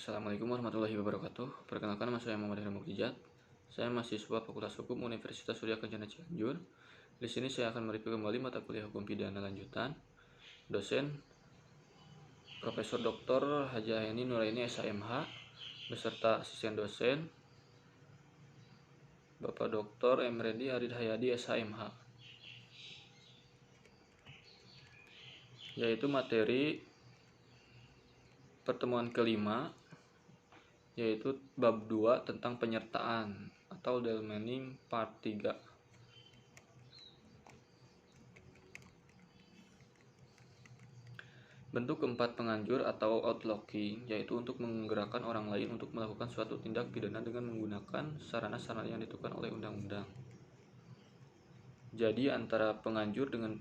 Assalamualaikum warahmatullahi wabarakatuh. Perkenalkan, nama saya Muhammad Heri Muktijat. Saya mahasiswa Fakultas Hukum Universitas Surya Kencana Cianjur. Di sini saya akan mereview kembali mata kuliah Hukum Pidana lanjutan. Dosen Profesor Dr. Haji Aini Nuraini SHMH beserta asisten dosen Bapak Dr. Emredi Arid Hayadi SHMH. Yaitu materi pertemuan kelima, yaitu bab 2 tentang penyertaan atau Delmening part 3. Bentuk keempat penganjur atau outlawking, yaitu untuk menggerakkan orang lain untuk melakukan suatu tindak pidana dengan menggunakan sarana-sarana yang ditentukan oleh undang-undang. Jadi antara penganjur dengan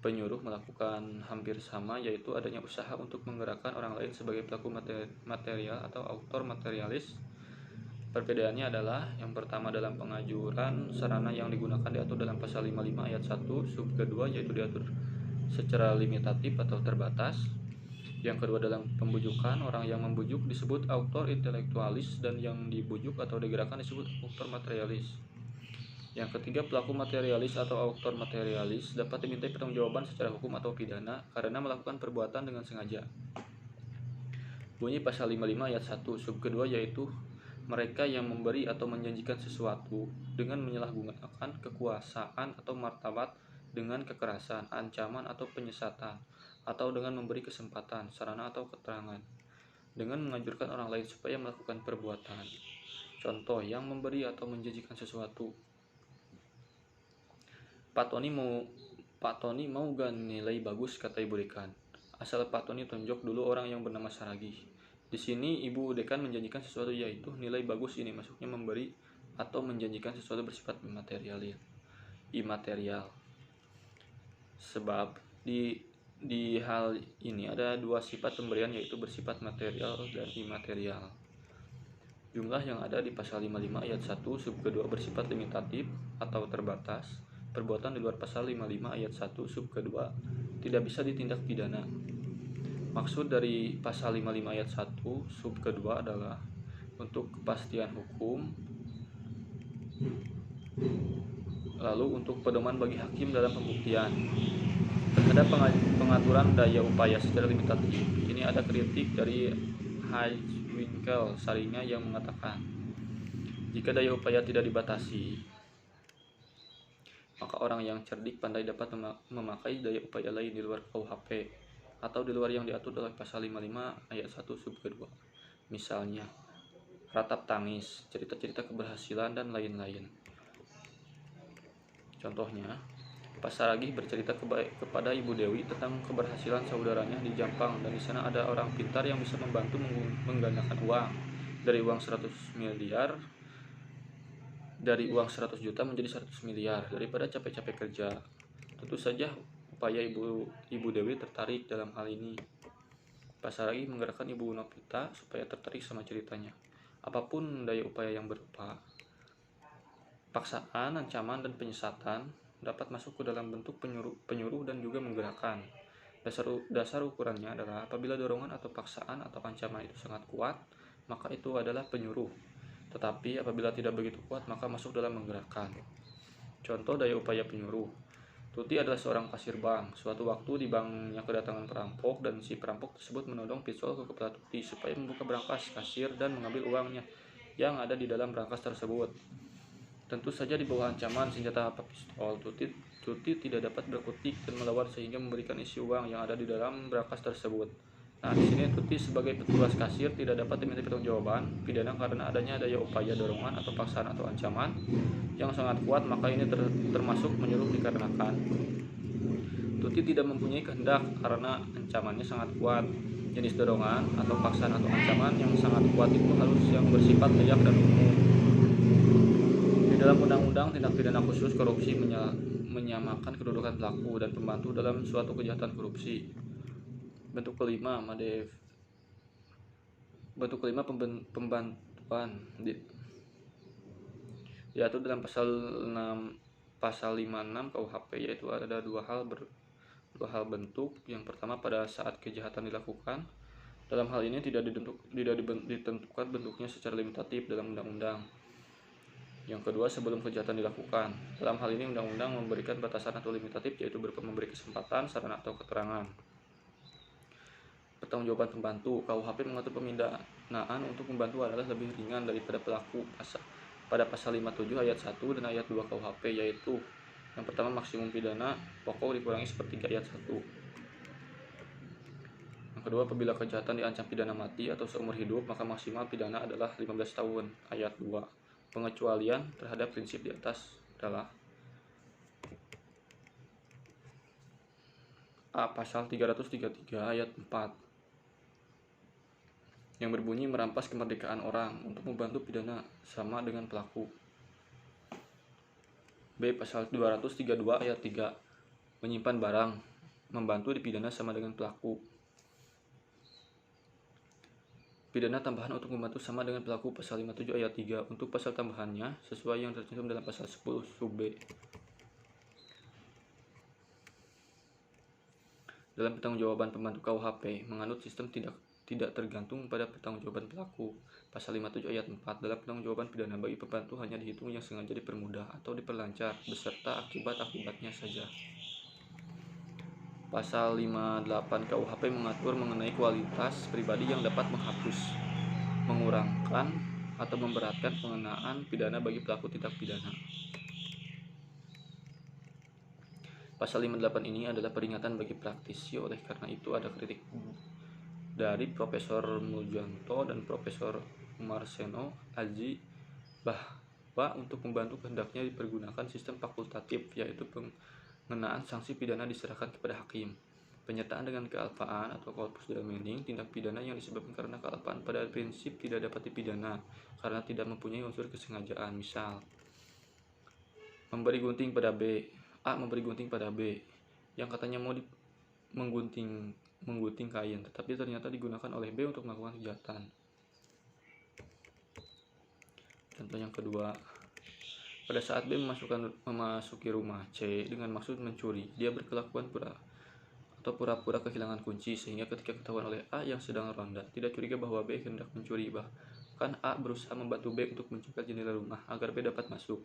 penyuruh melakukan hampir sama, yaitu adanya usaha untuk menggerakkan orang lain sebagai pelaku material atau autor materialis. Perbedaannya adalah yang pertama dalam penganjuran, sarana yang digunakan diatur dalam pasal 55 ayat 1 sub kedua, yaitu diatur secara limitatif atau terbatas. Yang kedua dalam pembujukan, orang yang membujuk disebut autor intelektualis dan yang dibujuk atau digerakkan disebut autor materialis. Yang ketiga, pelaku materialis atau autor materialis dapat dimintai pertanggungjawaban secara hukum atau pidana karena melakukan perbuatan dengan sengaja. Bunyi pasal 55 ayat 1 sub kedua, yaitu mereka yang memberi atau menjanjikan sesuatu dengan menyalahgunakan kekuasaan atau martabat dengan kekerasan, ancaman atau penyesatan, atau dengan memberi kesempatan, sarana atau keterangan dengan menganjurkan orang lain supaya melakukan perbuatan. Contoh yang memberi atau menjanjikan sesuatu. Pak Tony mau gak nilai bagus, kata Ibu Dekan. Asal Pak Tony tunjuk dulu orang yang bernama Saragih. Di sini Ibu Dekan menjanjikan sesuatu, yaitu nilai bagus ini masuknya memberi atau menjanjikan sesuatu bersifat imaterial. Sebab di hal ini ada dua sifat pemberian, yaitu bersifat material dan imaterial. Jumlah yang ada di pasal 55 ayat 1 sub kedua bersifat limitatif atau terbatas. Perbuatan di luar pasal 55 ayat 1 sub kedua tidak bisa ditindak pidana. Maksud dari pasal 55 ayat 1 sub kedua adalah untuk kepastian hukum, lalu untuk pedoman bagi hakim dalam pembuktian. Terhadap pengaturan daya upaya secara limitatif, ini ada kritik dari Heizwinkel Saringa yang mengatakan, jika daya upaya tidak dibatasi, maka orang yang cerdik pandai dapat memakai daya upaya lain di luar KUHP atau di luar yang diatur dalam pasal 55 ayat 1 sub kedua. Misalnya, ratap tangis, cerita-cerita keberhasilan, dan lain-lain. Contohnya, Pak Saragih bercerita kepada Ibu Dewi tentang keberhasilan saudaranya di Jampang, dan di sana ada orang pintar yang bisa membantu menggandakan uang dari uang 100 juta menjadi 100 miliar daripada capek-capek kerja. Tentu saja upaya Ibu Dewi tertarik dalam hal ini. Pak Saragih menggerakkan Ibu Novita supaya tertarik sama ceritanya. Apapun daya upaya yang berupa paksaan, ancaman, dan penyesatan dapat masuk ke dalam bentuk penyuruh dan juga menggerakkan. Dasar ukurannya adalah apabila dorongan atau paksaan atau ancaman itu sangat kuat, maka itu adalah penyuruh. Tetapi apabila tidak begitu kuat, maka masuk dalam menggerakkan. Contoh daya upaya penyuruh. Tuti adalah seorang kasir bank. Suatu waktu di banknya kedatangan perampok, dan si perampok tersebut menodong pistol ke kepala Tuti supaya membuka brankas kasir dan mengambil uangnya yang ada di dalam brankas tersebut. Tentu saja di bawah ancaman senjata pistol, Tuti tidak dapat berkutik dan melawan sehingga memberikan isi uang yang ada di dalam brankas tersebut. Nah, di sini Tuti sebagai petugas kasir tidak dapat diminta pertanggungjawaban pidana karena adanya daya upaya dorongan atau paksaan atau ancaman yang sangat kuat, maka ini termasuk menyuruh dikarenakan Tuti tidak mempunyai kehendak karena ancamannya sangat kuat. Jenis dorongan atau paksaan atau ancaman yang sangat kuat itu harus yang bersifat layak dan umum. Di dalam Undang-Undang Tindak Pidana Khusus Korupsi menyamakan kedudukan pelaku dan pembantu dalam suatu kejahatan korupsi. Bentuk kelima, pembantuan diatur dalam pasal 56 KUHP, yaitu ada dua hal bentuk. Yang pertama pada saat kejahatan dilakukan, Dalam hal ini tidak ditentukan bentuknya secara limitatif dalam undang-undang. Yang kedua, sebelum kejahatan dilakukan. Dalam hal ini undang-undang memberikan batasan atau limitatif, yaitu berupa memberi kesempatan, saran atau keterangan. Pertanggungjawaban pembantu. KUHP mengatur pemindanaan untuk membantu adalah lebih ringan daripada pelaku pada pasal 57 ayat 1 dan ayat 2 KUHP, yaitu yang pertama, maksimum pidana pokok dikurangi sepertiga ayat 1. Yang kedua, apabila kejahatan diancam pidana mati atau seumur hidup, maka maksimal pidana adalah 15 tahun ayat 2. Pengecualian terhadap prinsip di atas adalah A. Pasal 333 ayat 4 yang berbunyi merampas kemerdekaan orang untuk membantu pidana sama dengan pelaku. B. Pasal 232 ayat 3 menyimpan barang membantu dipidana sama dengan pelaku. Pidana tambahan untuk membantu sama dengan pelaku pasal 57 ayat 3. Untuk pasal tambahannya sesuai yang tercantum dalam pasal 10 sub B. Dalam pertanggungjawaban pembantu KUHP menganut sistem tidak tergantung pada pertanggungjawaban pelaku. Pasal 57 ayat 4, dalam pertanggungjawaban pidana bagi pembantu hanya dihitung yang sengaja dipermudah atau diperlancar beserta akibat-akibatnya saja. Pasal 58 KUHP mengatur mengenai kualitas pribadi yang dapat menghapus, mengurangkan, atau memberatkan pengenaan pidana bagi pelaku tindak pidana. Pasal 58 ini adalah peringatan bagi praktisi, oleh karena itu ada kritik dari Profesor Muljanto dan Profesor Marseno Aji bahwa untuk membantu hendaknya dipergunakan sistem fakultatif, yaitu pengenaan sanksi pidana diserahkan kepada hakim. Penyertaan dengan kealpaan atau corpus delicti meaning, tindak pidana yang disebabkan karena kealpaan pada prinsip tidak dapat dipidana karena tidak mempunyai unsur kesengajaan. Misal, memberi gunting pada B. A memberi gunting pada B yang katanya mau menggunting kain, tetapi ternyata digunakan oleh B untuk melakukan kejahatan. Contoh yang kedua, pada saat B memasuki rumah C dengan maksud mencuri, dia berkelakuan pura-pura kehilangan kunci, sehingga ketika ketahuan oleh A yang sedang ronda, tidak curiga bahwa B hendak mencuri. Bahkan A berusaha membantu B untuk mencegat jendela rumah agar B dapat masuk.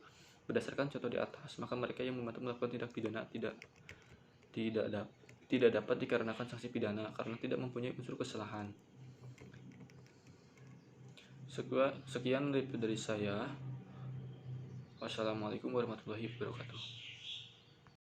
Berdasarkan contoh di atas, maka mereka yang membantu melakukan tindak pidana tidak dapat dikarenakan sanksi pidana karena tidak mempunyai unsur kesalahan. Sekian review dari saya. Wassalamualaikum warahmatullahi wabarakatuh.